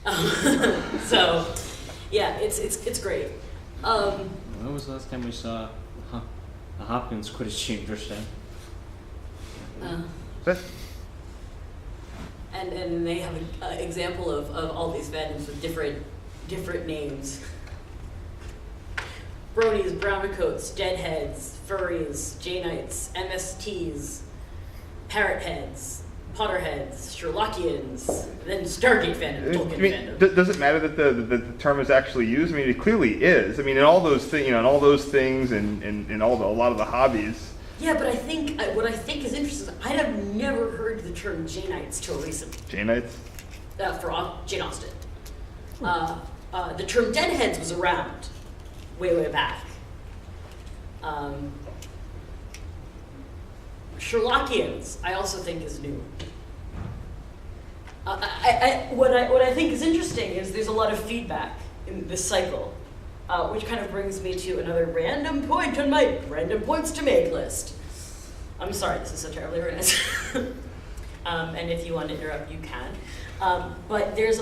So, yeah, it's great. When was the last time we saw a Hopkins Quidditch team dressed in? And they have an example of all these fandoms with different names. Bronies, Browncoats, Deadheads, Furries, Jainites, MSTs, Parrotheads, Potterheads, Sherlockians, then Stargate fandom, Tolkien fandom. Does it matter that the term is actually used? I mean, it clearly is. I mean, in all those things, in all those things, and a lot of the hobbies. Yeah, but I think what I think is interesting. I have never heard the term Jainites till recently. Jainites? For Jane Austen. The term Deadheads was around way back. Sherlockians, I also think is new. What I think is interesting is there's a lot of feedback in this cycle, which kind of brings me to another random point on my random points to make list. I'm sorry, this is so terribly organized. And if you want to interrupt, you can. But there's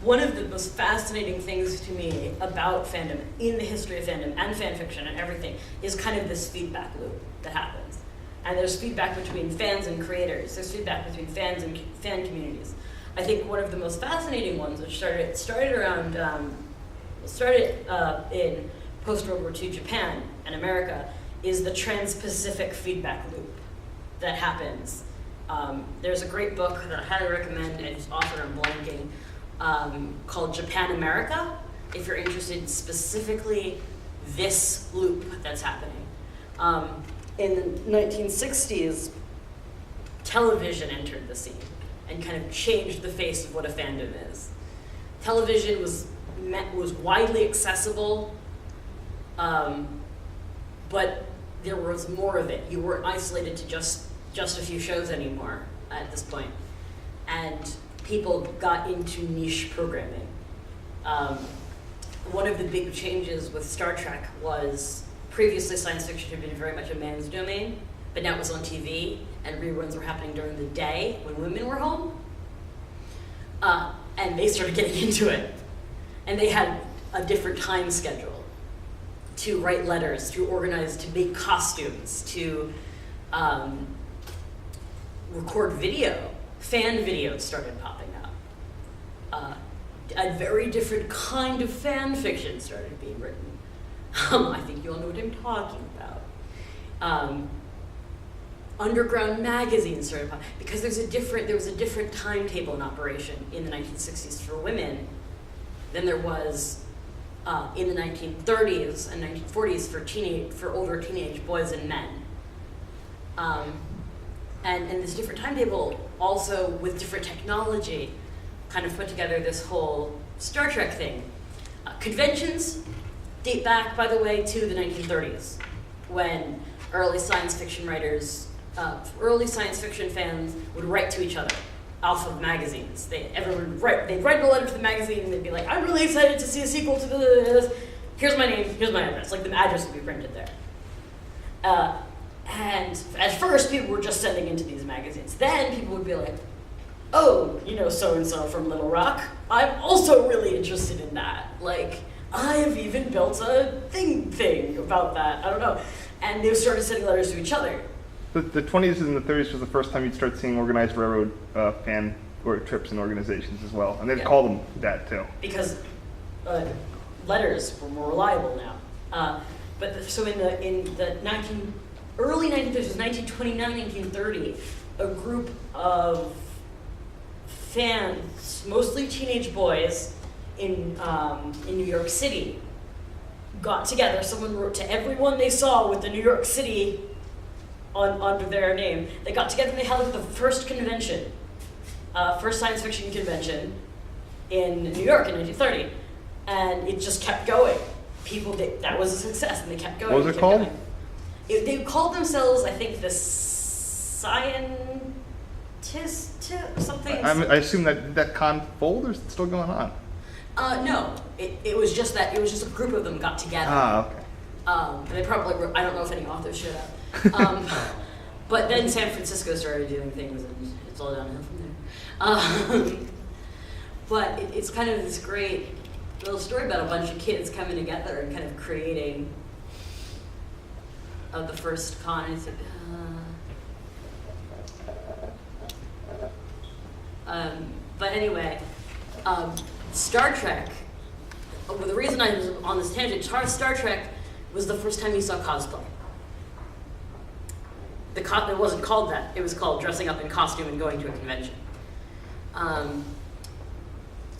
one of the most fascinating things to me about fandom, in the history of fandom and fan fiction and everything, is kind of this feedback loop that happens. And there's feedback between fans and creators. There's feedback between fans and fan communities. I think one of the most fascinating ones, which started in post-World War II Japan and America, is the trans-Pacific feedback loop that happens. There's a great book that I highly recommend, and its author I'm blanking, called Japan America, if you're interested in specifically this loop that's happening. In the 1960s, television entered the scene and kind of changed the face of what a fandom is. Television was widely accessible, but there was more of it. You weren't isolated to just a few shows anymore at this point. And people got into niche programming. One of the big changes with Star Trek was previously science fiction had been very much a man's domain, but now it was on TV, and reruns were happening during the day when women were home. And they started getting into it. And they had a different time schedule to write letters, to organize, to make costumes, to record video. Fan videos started popping up. A very different kind of fan fiction started being written. I think you all know what I'm talking about. Underground magazines started popping, because there was a different timetable in operation in the 1960s for women than there was in the 1930s and 1940s for older teenage boys and men. And this different timetable, also with different technology, kind of put together this whole Star Trek thing. Conventions date back, by the way, to the 1930s, when early science fiction writers, early science fiction fans would write to each other off of magazines. They'd write a letter to the magazine, and they'd be like, I'm really excited to see a sequel to this. Here's my name, here's my address. Like, the address would be printed there. And at first, people were just sending into these magazines. Then people would be like, oh, you know, so-and-so from Little Rock, I'm also really interested in that. Like, I have even built a thing about that. I don't know. And they started sending letters to each other. The 20s and the 30s was the first time you'd start seeing organized railroad fan or trips and organizations as well. And they'd call them that, too. Because letters were more reliable now. So in the early 1930s, 1929, 1930, a group of fans, mostly teenage boys in New York City, got together. Someone wrote to everyone they saw with the New York City under their name. They got together and they held the first convention, first science fiction convention in New York in 1930, and it just kept going. That was a success, and they kept going. What was it called? They called themselves, I think, the something. I assume that con fold, or is it still going on? No, it was just that. It was just a group of them got together. Okay. They probably were, I don't know if any authors showed up. But then San Francisco started doing things, and it's all downhill from there. But it's kind of this great little story about a bunch of kids coming together and kind of creating the first con. It's, but anyway, Star Trek. Well, the reason I was on this tangent, Star Trek was the first time you saw cosplay. It wasn't called that. It was called dressing up in costume and going to a convention.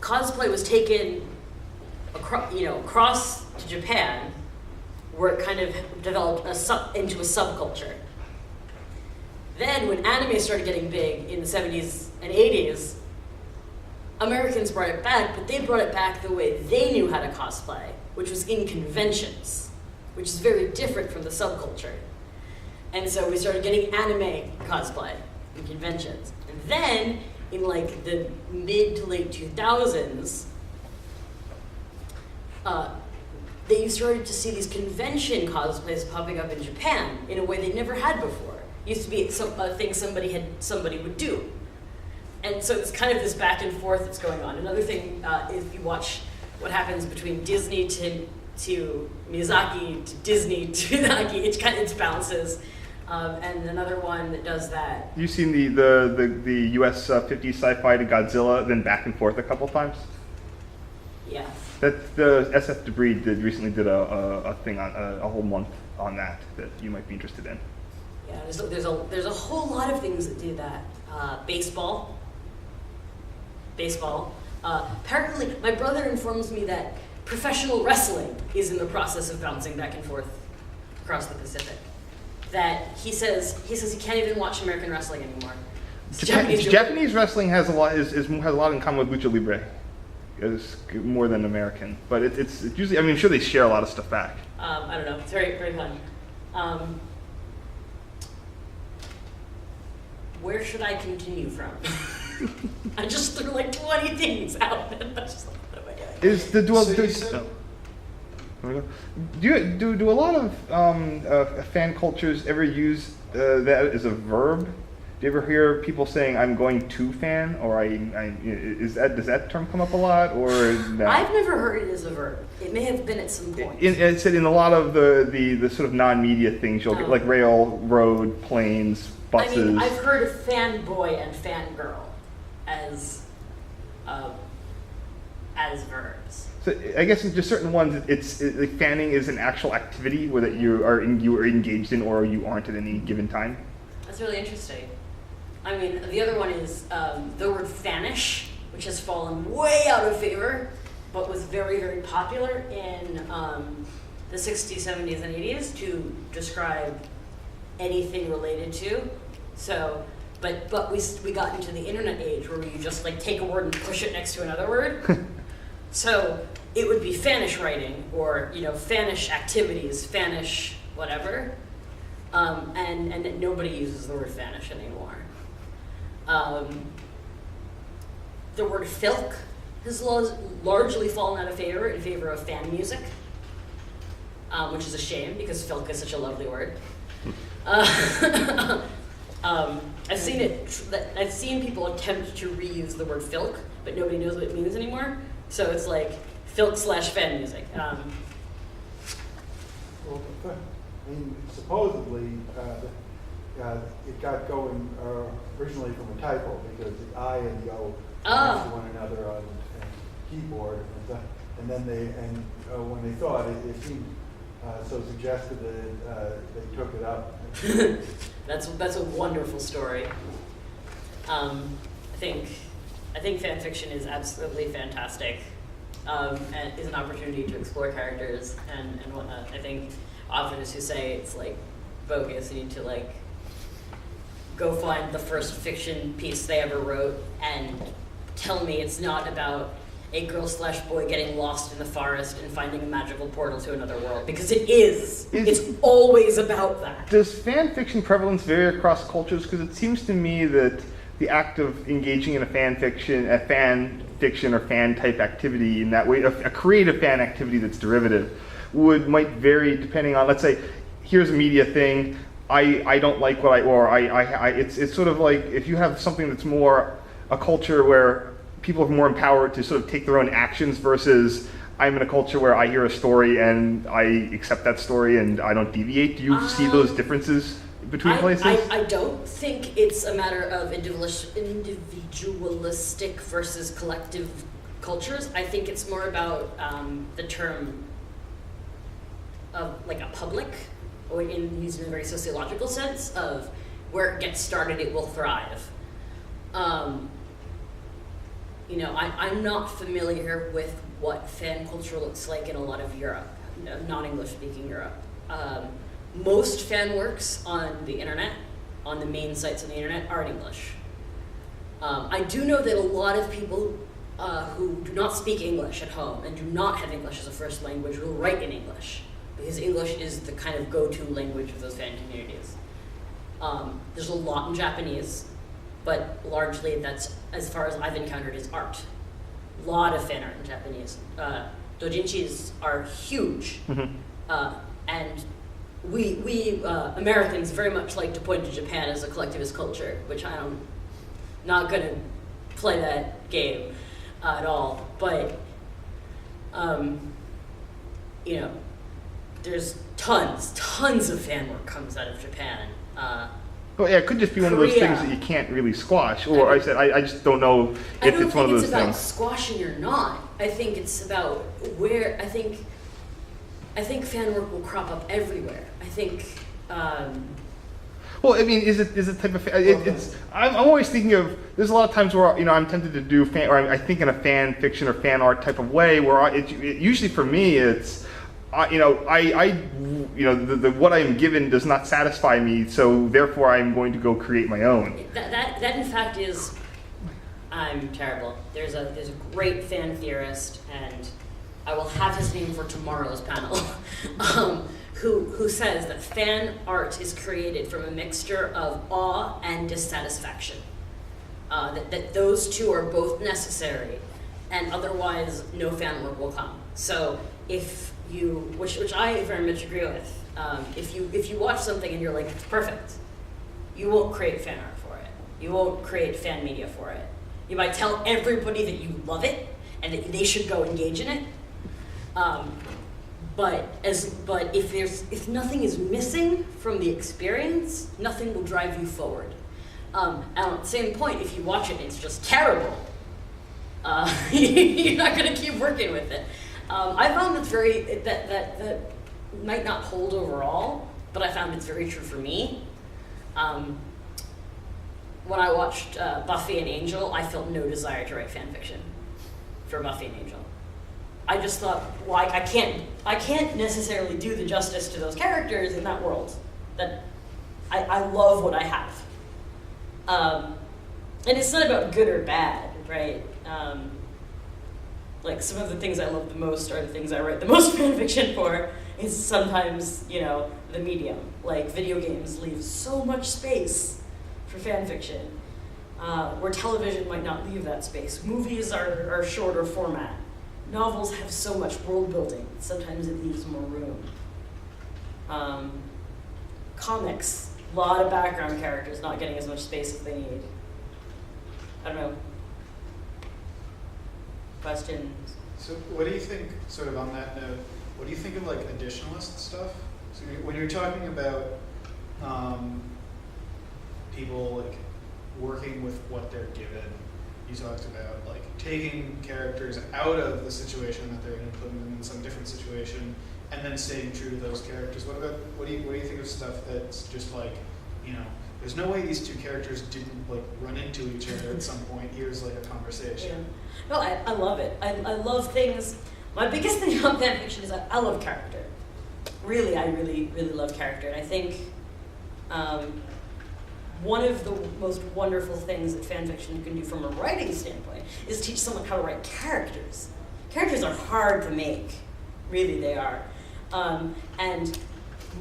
Cosplay was taken across to Japan, where it kind of developed into a subculture. Then, when anime started getting big in the 70s and 80s, Americans brought it back, but they brought it back the way they knew how to cosplay, which was in conventions, which is very different from the subculture. And so we started getting anime cosplay in conventions. And then, in like the mid to late 2000s, you started to see these convention cosplays popping up in Japan in a way they never had before. It used to be a thing somebody would do. And so it's kind of this back and forth that's going on. Another thing, if you watch what happens between Disney to Miyazaki to Disney to Miyazaki, it bounces. And another one that does that. You've seen the US 50s sci-fi to Godzilla, then back and forth a couple times? Yeah. That the SF Debris recently did a thing on a whole month on that you might be interested in. Yeah, there's a whole lot of things that do that. Baseball. Apparently, my brother informs me that professional wrestling is in the process of bouncing back and forth across the Pacific. That he says he can't even watch American wrestling anymore. Japanese wrestling has a lot has a lot in common with lucha libre. It's more than American, but it's usually, I mean, I'm sure they share a lot of stuff back. I don't know. It's very, very fun. Where should I continue from? I just threw like 20 things out. And I'm just like, what am I doing? Is the dual? Do a lot of fan cultures ever use that as a verb? Do you ever hear people saying "I'm going to fan" or does that term come up a lot or no? I've never heard it as a verb. It may have been at some point. It said in a lot of the sort of non-media things you'll get, like rail, road, planes, buses. I mean, I've heard of fanboy and fangirl as verbs. So I guess in just certain ones, it's like fanning is an actual activity where that you are engaged in or you aren't at any given time. That's really interesting. I mean, the other one is the word fanish, which has fallen way out of favor, but was very, very popular in the 60s, 70s, and 80s to describe anything related to. So, but we got into the internet age where you just like take a word and push it next to another word. So it would be fanish writing or fanish activities, fanish whatever, and nobody uses the word fanish anymore. The word filk has largely fallen out of favor in favor of fan music, which is a shame because filk is such a lovely word. I've seen people attempt to reuse the word filk, but nobody knows what it means anymore. So it's like filk/fan music. Well, I mean, supposedly it got going originally from a typo because the I and the O next to one another on the keyboard, and then when they thought it seemed so suggestive that they took it up. That's a wonderful story. I think fan fiction is absolutely fantastic, and is an opportunity to explore characters and whatnot. I think authors who say it's like bogus, you need to like go find the first fiction piece they ever wrote and tell me it's not about a girl/boy getting lost in the forest and finding a magical portal to another world, because it is. It's always about that. Does fan fiction prevalence vary across cultures? Because it seems to me that the act of engaging in a fan fiction or fan type activity in that way, a creative fan activity that's derivative, might vary depending on, let's say, here's a media thing, I don't like what it's sort of like if you have something that's more a culture where people are more empowered to sort of take their own actions versus I'm in a culture where I hear a story and I accept that story and I don't deviate? Do you see those differences between places? I don't think it's a matter of individualistic versus collective cultures. I think it's more about the term of like a public, or used in a very sociological sense of where it gets started, it will thrive. I'm not familiar with what fan culture looks like in a lot of Europe, non-English speaking Europe. Most fan works on the internet, on the main sites on the internet, are in English. I do know that a lot of people who do not speak English at home and do not have English as a first language will write in English, because English is the kind of go-to language of those fan communities. There's a lot in Japanese, but largely that's, as far as I've encountered, is art. A lot of fan art in Japanese. Doujinshis are huge. And we Americans very much like to point to Japan as a collectivist culture, which I'm not going to play that game at all. But, there's tons of fan work comes out of Japan. Well, yeah, it could just be one of those things that you can't really squash. Or I just don't know if it's one of those things. I don't think it's about squashing or not. I think it's about where, I think fan work will crop up everywhere. I think, well, I mean, is it type of? I'm always thinking of. There's a lot of times where I'm tempted to do fan, or I think in a fan fiction or fan art type of way. Where usually for me it's, what I'm given does not satisfy me, so therefore I'm going to go create my own. That in fact is, I'm terrible. There's a great fan theorist, and I will have his name for tomorrow's panel, who says that fan art is created from a mixture of awe and dissatisfaction. That those two are both necessary, and otherwise no fan work will come. So if you, which I very much agree with, if you watch something and you're like, it's perfect, you won't create fan art for it. You won't create fan media for it. You might tell everybody that you love it and that they should go engage in it. But if nothing is missing from the experience, nothing will drive you forward. And at the same point, if you watch it, it's just terrible. You're not going to keep working with it. I found that might not hold overall, but I found it's very true for me. When I watched Buffy and Angel, I felt no desire to write fan fiction for Buffy and Angel. I just thought, well, I can't necessarily do the justice to those characters in that world. That I love what I have. And it's not about good or bad, right? Like some of the things I love the most are the things I write the most fan fiction for. Is sometimes, the medium. Like video games leave so much space for fan fiction, where television might not leave that space. Movies are shorter format. Novels have so much world building. Sometimes it leaves more room. Comics, a lot of background characters not getting as much space as they need. I don't know. Questions? So what do you think, sort of on that note, what do you think of like additionalist stuff? So when you're talking about people like working with what they're given, you talked about like taking characters out of the situation that they're in and putting them in some different situation and then staying true to those characters. What do you think of stuff that's just like, there's no way these two characters didn't like run into each other at some point. Here's like a conversation. Yeah. No, I love it. I love things. My biggest thing about fan fiction is I love character. Really, I really, really love character. And I think one of the most wonderful things that fan fiction can do from a writing standpoint is teach someone how to write characters. Characters are hard to make. Really, they are. And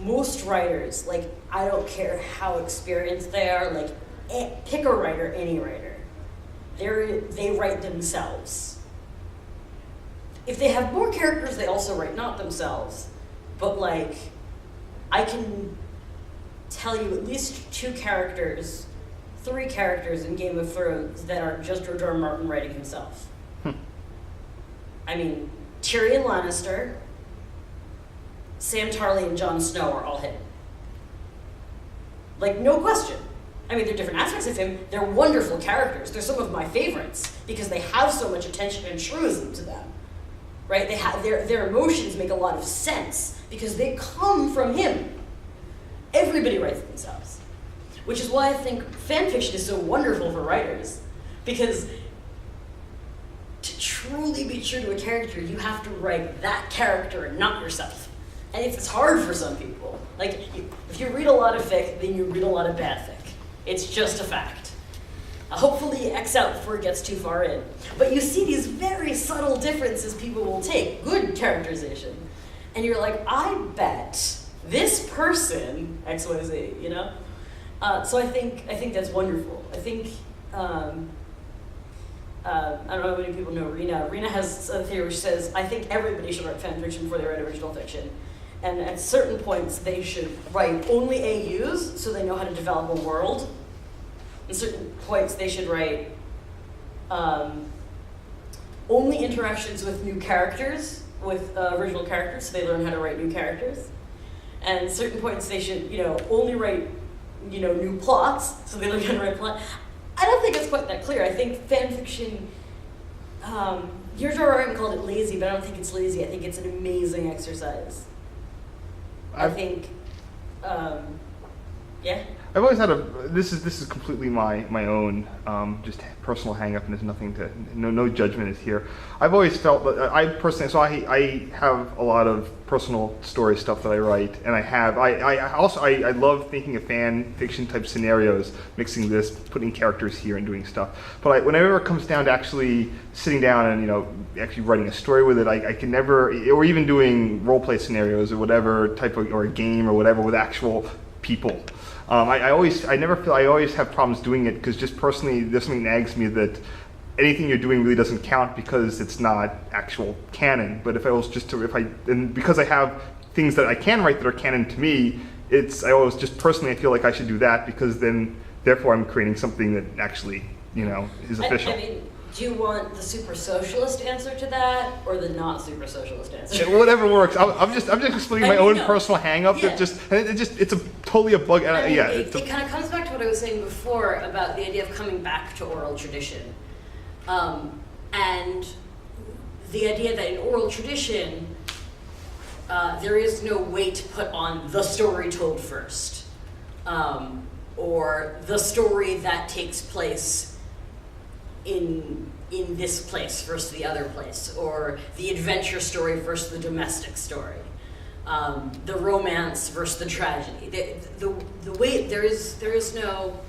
most writers, like, I don't care how experienced they are, like, pick a writer, any writer. They write themselves. If they have more characters, they also write not themselves. But, like, I can tell you at least 2 characters 3 characters in Game of Thrones that are just George R. R. Martin writing himself. I mean, Tyrion Lannister, Sam Tarly, and Jon Snow are all him. Like, no question. I mean, they're different aspects of him. They're wonderful characters. They're some of my favorites because they have so much attention and truism to them, right? They have their emotions make a lot of sense because they come from him. Everybody writes themselves, which is why I think fan fiction is so wonderful for writers, because to truly be true to a character, you have to write that character and not yourself. And it's hard for some people. Like, if you read a lot of fic, then you read a lot of bad fic. It's just a fact. Hopefully you X out before it gets too far in. But you see these very subtle differences people will take, good characterization, and you're like, I bet this person, X, Y, Z, you know? So I think that's wonderful. I think, I don't know how many people know Rena. Rena has a theory which says, I think everybody should write fan fiction before they write original fiction. And at certain points, they should write only AUs so they know how to develop a world. At certain points, they should write only interactions with new characters, with original characters, so they learn how to write new characters. And at certain points, they should, only write, new plots, so they learn how to write plot. I don't think it's quite that clear. I think fan fiction, George R. R. Martin called it lazy, but I don't think it's lazy. I think it's an amazing exercise. I think, yeah. I've always had this is completely my own just personal hang up, and there's nothing to, no judgment is here. I've always felt that I personally, so I have a lot of personal story stuff that I write, and I love thinking of fan fiction type scenarios, mixing this, putting characters here and doing stuff. But whenever it comes down to actually sitting down and actually writing a story with it, I can never, or even doing role play scenarios or whatever type of, or a game or whatever with actual people. I always have problems doing it because just personally, there's something that nags me that anything you're doing really doesn't count because it's not actual canon. But if I was just and because I have things that I can write that are canon to me, I always just personally I feel like I should do that because then therefore I'm creating something that actually is official. I mean, do you want the super socialist answer to that or the not super socialist answer? Whatever works. I'm just explaining my own personal hang up. Yeah. It's totally a bug. It kind of comes back to what I was saying before about the idea of coming back to oral tradition, and the idea that in oral tradition there is no weight put on the story told first, or the story that takes place in this place versus the other place, or the adventure story versus the domestic story, the romance versus the tragedy. The way there is no,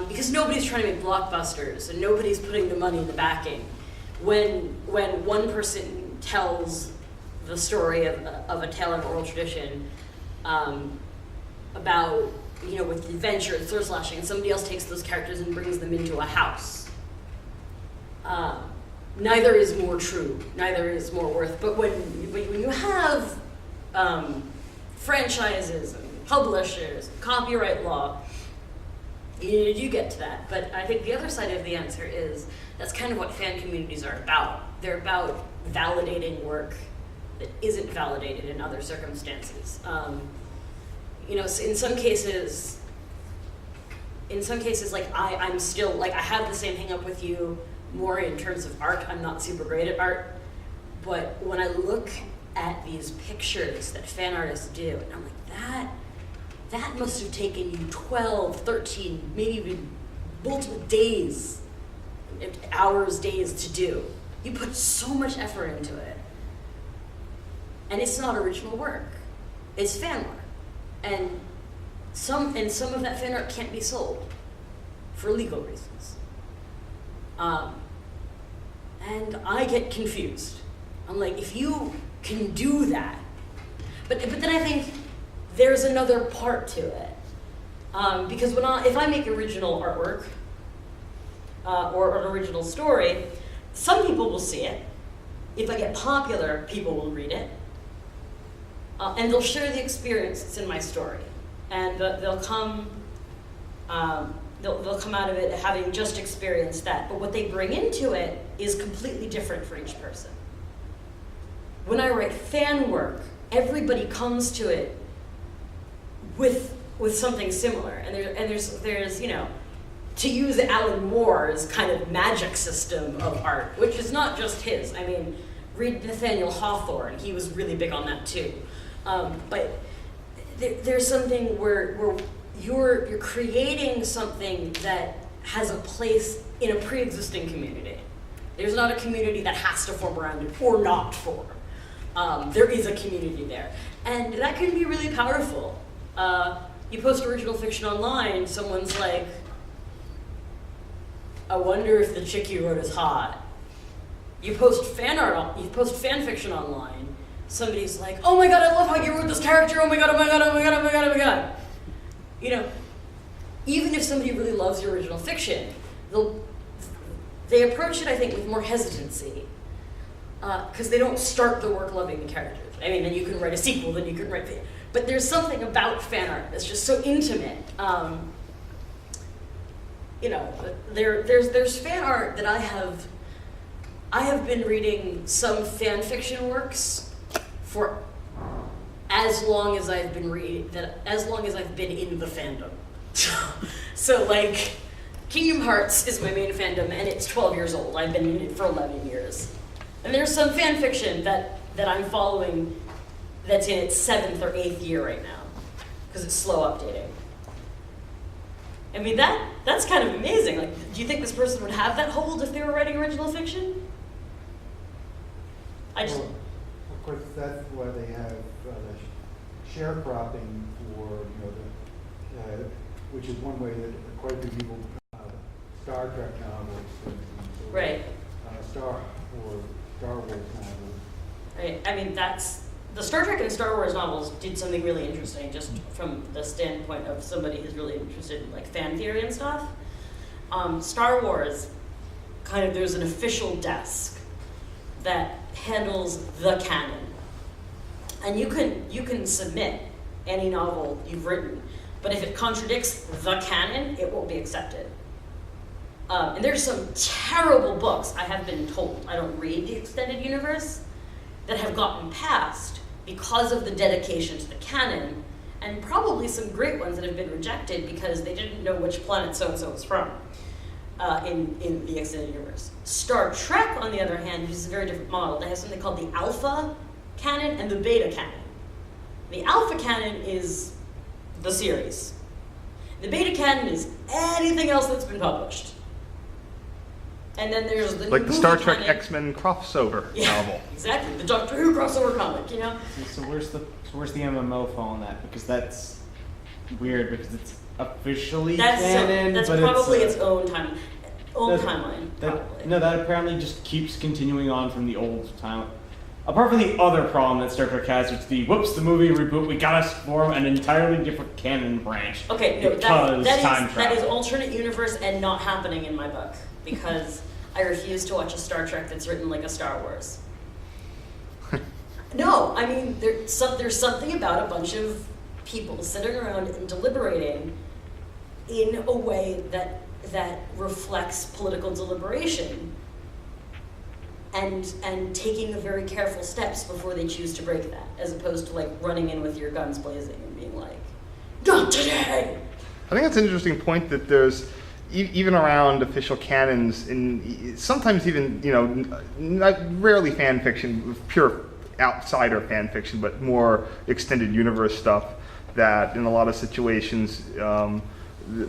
because nobody's trying to make blockbusters and nobody's putting the money in the backing. When one person tells the story of a tale of oral tradition about with adventure and sword slashing, and somebody else takes those characters and brings them into a house. Neither is more true, neither is more worth. But when you have franchises and publishers, copyright law, you get to that. But I think the other side of the answer is that's kind of what fan communities are about. They're about validating work that isn't validated in other circumstances. So in some cases, like I'm still like I have the same hang up with you. More in terms of art, I'm not super great at art, but when I look at these pictures that fan artists do, and I'm like, that must have taken you 12, 13, maybe even multiple days, hours, days to do. You put so much effort into it. And it's not original work. It's fan art. And some of that fan art can't be sold for legal reasons. And I get confused. I'm like, if you can do that, but then I think there's another part to it. Because if I make original artwork or an original story, some people will see it. If I get popular, people will read it. And they'll share the experience that's in my story. And they'll come they'll come out of it having just experienced that, but what they bring into it is completely different for each person. When I write fan work, everybody comes to it with something similar, and there's you know, to use Alan Moore's kind of magic system of art, which is not just his. I mean, read Nathaniel Hawthorne; he was really big on that too. But there's something where you're creating something that has a place in a pre-existing community. There's not a community that has to form around it or not form. There is a community there, and that can be really powerful. You post original fiction online, someone's like, I wonder if the chick you wrote is hot. You post fan fiction online, somebody's like, oh my god, I love how you wrote this character, oh my god, oh my god, oh my god, oh my god, oh my god. You know, even if somebody really loves your original fiction, they approach it, I think, with more hesitancy, because they don't start the work loving the characters. I mean, then you can write a sequel, then you can write but there's something about fan art that's just so intimate. You know, there's fan art that I have been reading some fan fiction works for as long as I've been in the fandom. So like, Kingdom Hearts is my main fandom, and it's 12 years old. I've been in it for 11 years. And there's some fan fiction that I'm following that's in its 7th or 8th year right now, because it's slow updating. I mean, that's kind of amazing. Like, do you think this person would have that hold if they were writing original fiction? Well, of course, that's why they have sharecropping for, you know, which is one way that quite a few people, Star Trek novels, for instance, or, Right. Star Wars novels. Right. I mean, the Star Trek and Star Wars novels did something really interesting, just from the standpoint of somebody who's really interested in like fan theory and stuff. Star Wars, kind of, there's an official desk that handles the canon, and you can submit any novel you've written, but if it contradicts the canon, it won't be accepted. And there's some terrible books, I have been told, I don't read the extended universe, that have gotten passed because of the dedication to the canon, and probably some great ones that have been rejected because they didn't know which planet so-and-so was from in the extended universe. Star Trek, on the other hand, uses a very different model. They have something called the alpha canon and the beta canon. The alpha canon is the series. The beta canon is anything else that's been published. And then there's the Like the Star Trek canon. X-Men crossover novel. Exactly, the Doctor Who crossover comic, you know? So where's the MMO fall in that? Because that's weird, because it's officially canon, that's but probably it's its own timeline. Probably. That apparently just keeps continuing on from the old time. Apart from the other problem that Star Trek has, it's the movie reboot, we gotta form an entirely different canon branch. Okay, no, because time that travel. is alternate universe and not happening in my book, because I refuse to watch a Star Trek that's written like a Star Wars. No, I mean, there's something about a bunch of people sitting around and deliberating in a way that reflects political deliberation, and taking the very careful steps before they choose to break that, as opposed to like running in with your guns blazing and being like, not today! I think that's an interesting point, that there's, even around official canons, and sometimes even, you know, not rarely fan fiction, pure outsider fan fiction, but more extended universe stuff, that in a lot of situations,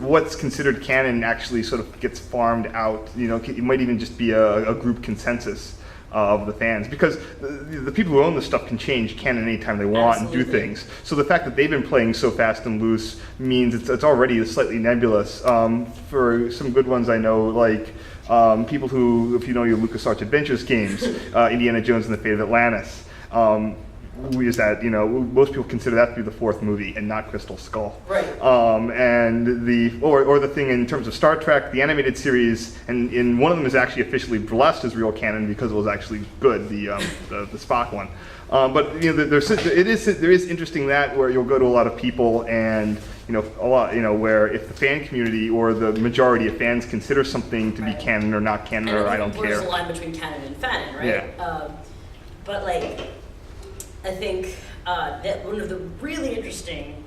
what's considered canon actually sort of gets farmed out. You know, it might even just be a group consensus of the fans, because the people who own the stuff can change canon anytime they want. Absolutely. And do things. So the fact that they've been playing so fast and loose means it's already slightly nebulous. For some good ones I know, like people who, if you know your LucasArts Adventures games, Indiana Jones and the Fate of Atlantis, is that most people consider that to be the fourth movie and not Crystal Skull. Right. And or the thing in terms of Star Trek, the animated series, and in one of them is actually officially blessed as real canon because it was actually good, the Spock one. But there is interesting that where you'll go to a lot of people and a lot where if the fan community or the majority of fans consider something to be canon or not canon or I don't care. There's a line between canon and fanon, right? Yeah. But I think that one of the really interesting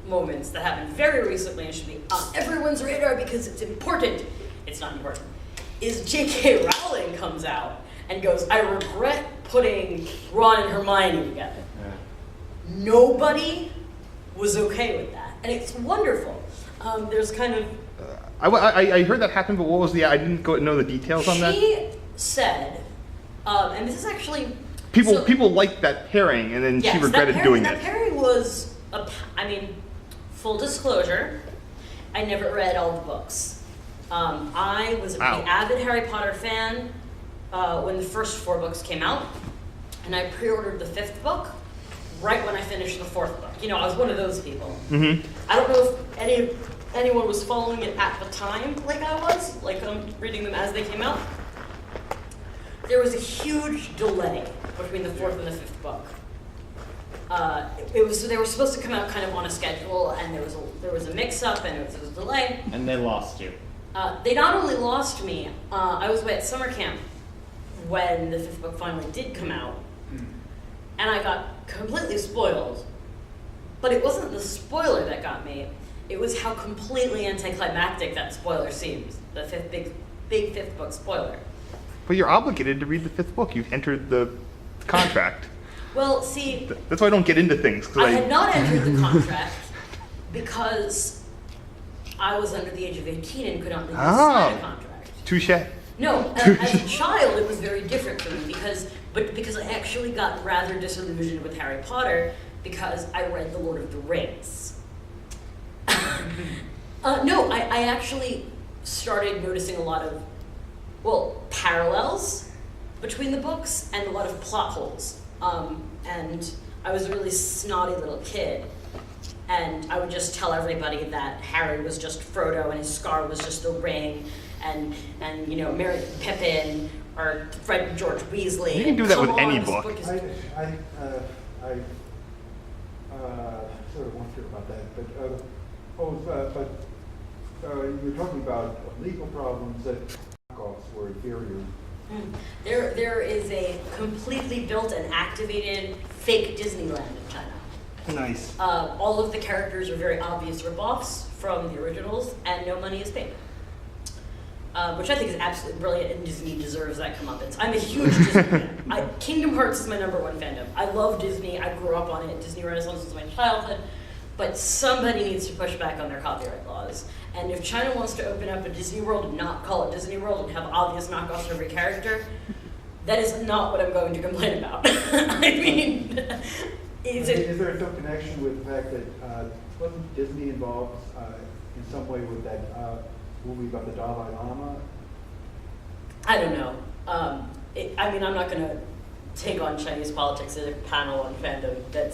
moments that happened very recently and should be on everyone's radar because it's important. It's not important. Is J.K. Rowling comes out and goes, "I regret putting Ron and Hermione together." Yeah. Nobody was okay with that. And it's wonderful. There's kind of... I heard that happen, but what was I didn't know the details on that. She said, and this is actually... People liked that pairing, and then she regretted doing it. That pairing was, full disclosure, I never read all the books. I was a pretty avid Harry Potter fan when the first 4 books came out, and I pre-ordered the 5th book right when I finished the 4th book. I was one of those people. Mm-hmm. I don't know if anyone was following it at the time like I was, reading them as they came out. There was a huge delay between the 4th and the 5th book. They were supposed to come out kind of on a schedule, and there was a mix-up, and it was a delay. And they lost you. They not only lost me, I was away at summer camp when the 5th book finally did come out, and I got completely spoiled. But it wasn't the spoiler that got me, it was how completely anticlimactic that spoiler seems, the big 5th book spoiler. But you're obligated to read the 5th book. You've entered the contract. Well, see... That's why I don't get into things. I had not entered the contract because I was under the age of 18 and could not legally sign a contract. Touche. No, as a child it was very different for me because I actually got rather disillusioned with Harry Potter because I read The Lord of the Rings. No, I actually started noticing a lot of, parallels between the books and a lot of plot holes. And I was a really snotty little kid. And I would just tell everybody that Harry was just Frodo and his scar was just the ring, and Merry Pippin or Fred and George Weasley. You can do that with any book. I sort of wonder about that, but you're talking about legal problems that knockoffs were inferior. There is a completely built and activated fake Disneyland in China. Nice. All of the characters are very obvious ripoffs from the originals, and no money is paid. Which I think is absolutely brilliant, and Disney deserves that comeuppance. I'm a huge Disney fan. Kingdom Hearts is my #1 fandom. I love Disney. I grew up on it. Disney Renaissance was my childhood. But somebody needs to push back on their copyright laws. And if China wants to open up a Disney World and not call it Disney World and have obvious knockoffs of every character, that is not what I'm going to complain about. Is there some connection with the fact that wasn't Disney involved in some way with that movie about the Dalai Lama? I don't know. I'm not going to take on Chinese politics at a panel on Fandom. That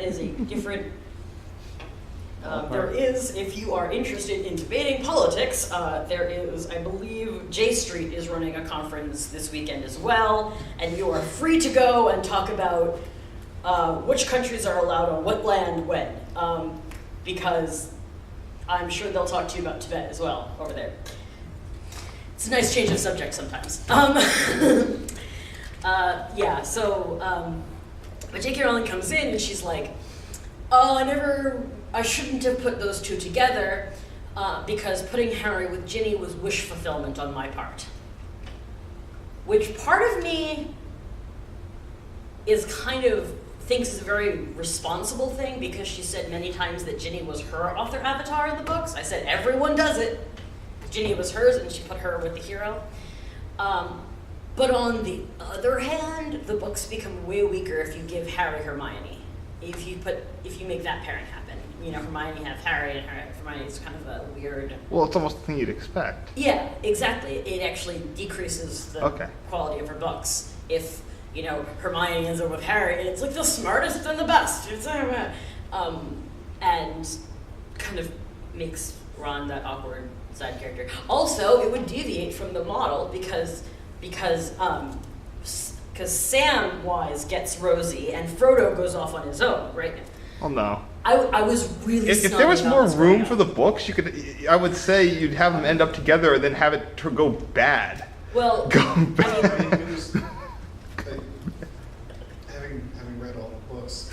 is a different... there is, if you are interested in debating politics, there is, I believe, J Street is running a conference this weekend as well, and you are free to go and talk about which countries are allowed on what land when, because I'm sure they'll talk to you about Tibet as well over there. It's a nice change of subject sometimes. But J.K. Rowling comes in and she's like, I shouldn't have put those two together because putting Harry with Ginny was wish fulfillment on my part. Which part of me thinks is a very responsible thing because she said many times that Ginny was her author avatar in the books. I said everyone does it. Ginny was hers and she put her with the hero. But on the other hand, the books become way weaker if you give Harry Hermione. If you make that pairing happen. Hermione have Harry and Hermione is kind of a weird... Well, it's almost the thing you'd expect. Yeah, exactly. It actually decreases the quality of her books if Hermione ends up with Harry, and it's like the smartest and the best. It's and kind of makes Ron that awkward side character. Also, it would deviate from the model because Samwise gets Rosie and Frodo goes off on his own, right? Oh no. I was really. If there was more room for the books, I would say you'd have them end up together and then have it go bad. Well, having read all the books,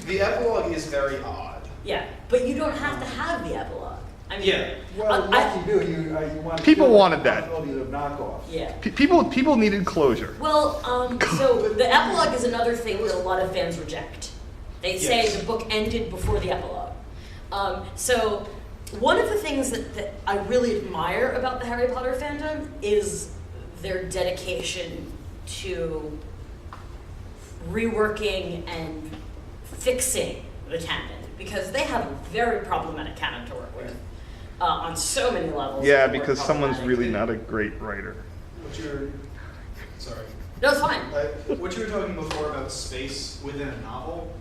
the epilogue is very odd. Yeah, but you don't have to have the epilogue. I mean, Yeah. Well, what you do, you want People wanted that. possibility of knockoffs. yeah. People needed closure. Well, so the epilogue is another thing that a lot of fans reject. They say Yes. the book ended before the epilogue. So one of the things that I really admire about the Harry Potter fandom is their dedication to reworking and fixing the canon, because they have a very problematic canon to work with on so many levels. Yeah, They're because someone's problematic. really not a great writer. Sorry. No, it's fine. What you were talking before about space within a novel,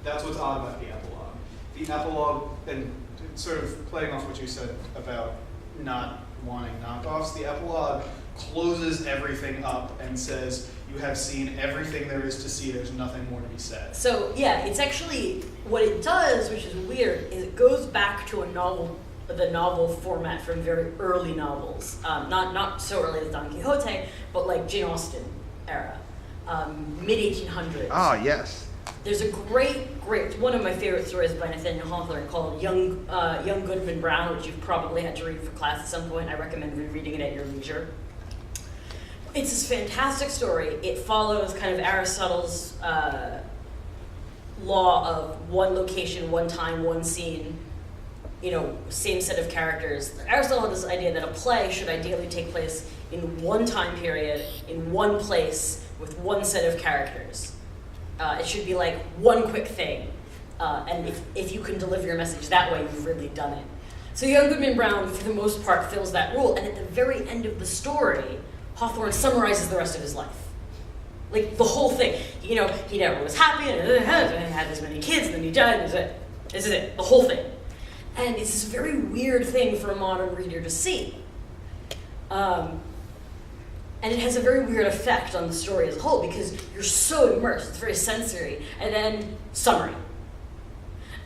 that's what's odd about the epilogue. The epilogue, and sort of playing off what you said about not wanting knockoffs, the epilogue closes everything up and says, you have seen everything there is to see, there's nothing more to be said. So yeah, it's actually, what it does, which is weird, is it goes back to the novel format from very early novels. Not so early as Don Quixote, but like Jane Austen era, mid-1800s. Ah, yes. There's a great, one of my favorite stories by Nathaniel Hawthorne called Young Goodman Brown, which you've probably had to read for class at some point. I recommend rereading it at your leisure. It's this fantastic story. It follows kind of Aristotle's law of one location, one time, one scene, same set of characters. Aristotle had this idea that a play should ideally take place in one time period, in one place, with one set of characters. It should be like one quick thing. And if you can deliver your message that way, you've really done it. So Young Goodman Brown, for the most part, fills that rule. And at the very end of the story, Hawthorne summarizes the rest of his life. Like, the whole thing. He never was happy, and had this many kids, and then he died, and this is it. The whole thing. And it's this very weird thing for a modern reader to see. And it has a very weird effect on the story as a whole, because you're so immersed, it's very sensory, and then summary.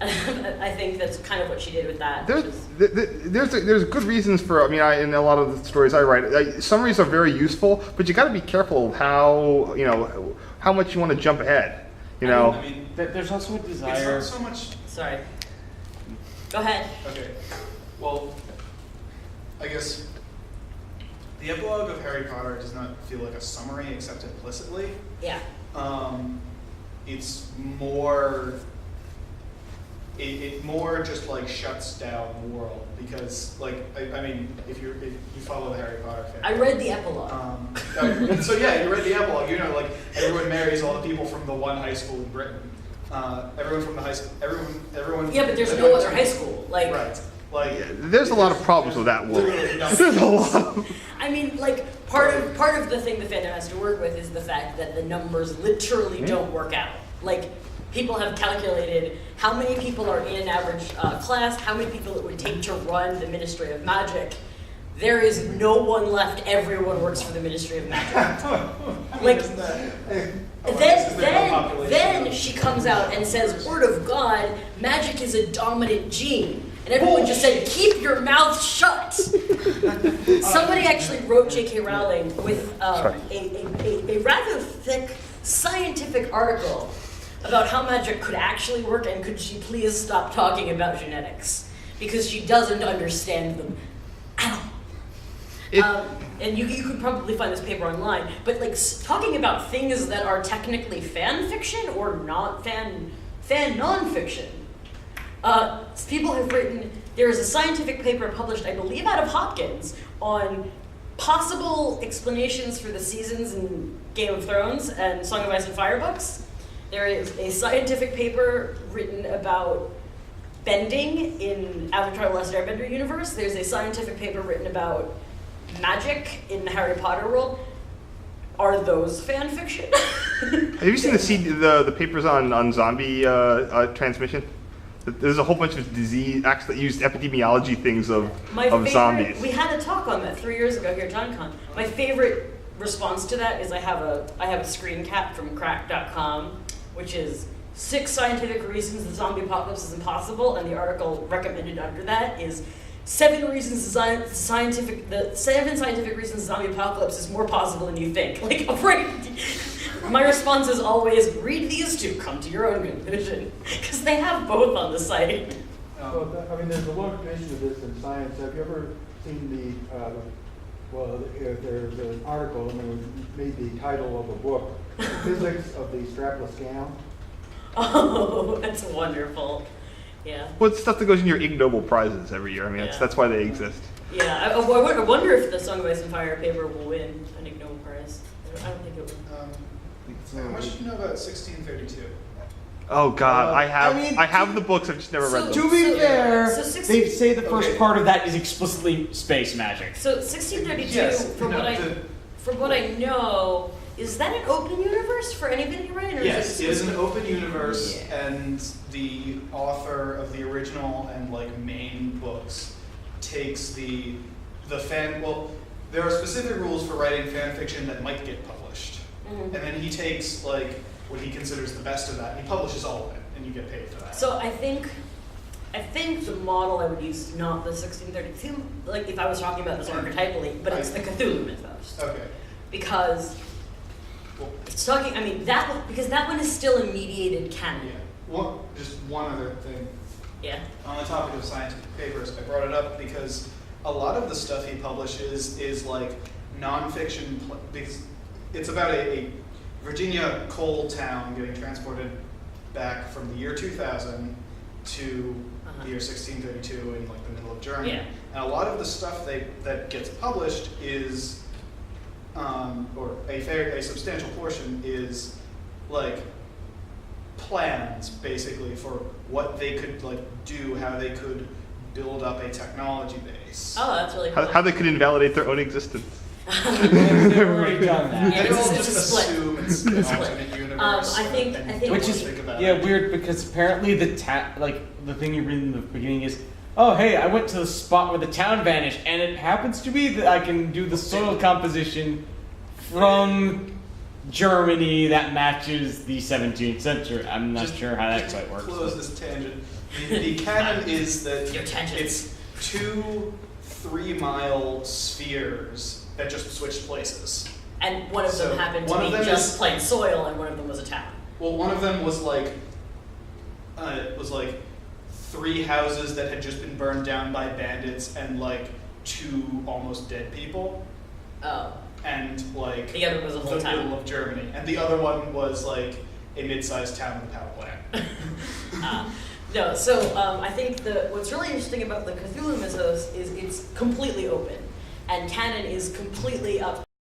I think that's kind of what she did with that. There's good reasons for, in a lot of the stories I write, summaries are very useful, but you got to be careful of how much you want to jump ahead. There's also a desire. It's not so much. Sorry. Go ahead. Okay. Well, I guess the epilogue of Harry Potter does not feel like a summary, except implicitly. Yeah. It's more. It more just like shuts down the world, because if you follow the Harry Potter fan. I read the epilogue. So yeah, you read the epilogue. Everyone marries all the people from the one high school in Britain. Everyone from the high school. Everyone. Yeah, but there's no other high school. Right. There's a lot of problems with that world. There's a lot. Part of the thing the fandom has to work with is the fact that the numbers literally don't work out. People have calculated how many people are in an average class, how many people it would take to run the Ministry of Magic. There is no one left. Everyone works for the Ministry of Magic. Then she comes out and says, "Word of God, magic is a dominant gene." And everyone just said, "Keep your mouth shut." Somebody actually wrote J.K. Rowling with a rather thick scientific article about how magic could actually work, and could she please stop talking about genetics, because she doesn't understand them at all. And you could probably find this paper online, but talking about things that are technically fan fiction or not fan non-fiction. People have written, there is a scientific paper published, I believe out of Hopkins, on possible explanations for the seasons in Game of Thrones and Song of Ice and Fire books. There is a scientific paper written about bending in Avatar: The Last Airbender universe. There's a scientific paper written about magic in the Harry Potter world. are those fan fiction? Have you seen the papers on zombie transmission? There's a whole bunch of disease acts that use epidemiology things of zombies. We had a talk on that 3 years ago here at JohnCon. My favorite response to that is I have a screen cap from crack.com, which is 6 scientific reasons the zombie apocalypse is impossible, and the article recommended under that is 7 reasons the 7 scientific reasons the zombie apocalypse is more possible than you think. Like, right. My response is always, read these two, come to your own conclusion, because they have both on the site. Well, I mean, there's a long tradition of this in science. Have you ever seen there's an article, and it made the title of a book, The Physics of the Strapless Gown? Oh, that's wonderful. Yeah. Well, it's stuff that goes in your Ig Nobel prizes every year. I mean, that's why they exist. Yeah, I wonder if the Song of Ice and Fire paper will win an Ig Nobel prize. I don't think it will. How much do you know about 1632? Oh God, I have the books. I've just never read them. To be fair, so they say the first part of that is explicitly space magic. So 1632, Yes, from what I know, is that an open universe for anybody to write? Or Yes, it is an open universe, Yeah. and the author of the original and main books takes the fan. Well, there are specific rules for writing fan fiction that might get published, and then he takes what he considers the best of that, and he publishes all of it, and you get paid for that. So I think the model I would use is not the 1632, if I was talking about this archetypally, but it's the Cthulhu mythos. Okay. Because it's talking, because that one is still a mediated canon. Yeah. Just one other thing. Yeah. On the topic of scientific papers, I brought it up because a lot of the stuff he publishes is nonfiction, because it's about a Virginia coal town getting transported back from the year 2000 to the year 1632 in the middle of Germany. Yeah. And a lot of the stuff that gets published is, or a substantial portion is plans basically for what they could do, how they could build up a technology base. Oh, that's really cool. How they could invalidate their own existence. They've already done that. Yeah, They all it's just a split. assume it's an alternate universe. I think Which is think about weird because apparently the thing you read in the beginning is, oh hey, I went to the spot where the town vanished, and it happens to be that I can do the soil composition from Germany that matches the 17th century. I'm not sure how that quite works. Close this tangent. The canon is that Your tangent. it's 2 3-mile spheres that just switched places. And one of them happened to one of be them just is- plain soil, and one of them was a town. Well, one of them was 3 houses that had just been burned down by bandits and 2 almost dead people. Oh. And The other was a whole the town. middle of Germany. And the other one was a mid-sized town with a power plant. No, so I think what's really interesting about the Cthulhu mythos is it's completely open, and canon is completely up